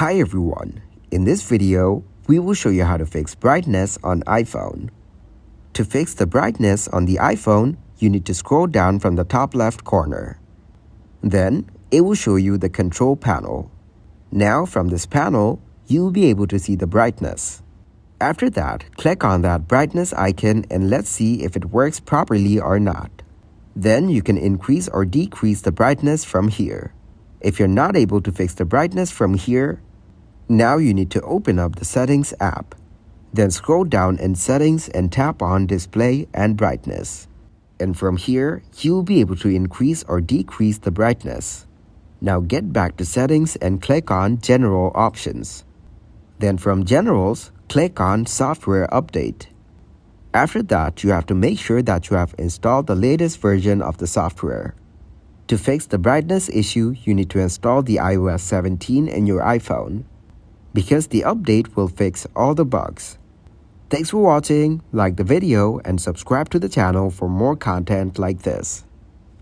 Hi everyone, in this video, we will show you how to fix brightness on iPhone. To fix the brightness on the iPhone, you need to scroll down from the top left corner. Then, it will show you the control panel. Now from this panel, you will be able to see the brightness. After that, click on that brightness icon and let's see if it works properly or not. Then you can increase or decrease the brightness from here. If you're not able to fix the brightness from here, now you need to open up the Settings app. Then scroll down in Settings and tap on Display and Brightness. And from here, you'll be able to increase or decrease the brightness. Now get back to Settings and click on General Options. Then from Generals, click on Software Update. After that, you have to make sure that you have installed the latest version of the software. To fix the brightness issue, you need to install the iOS 17 in your iPhone, because the update will fix all the bugs. Thanks for watching, like the video and subscribe to the channel for more content like this.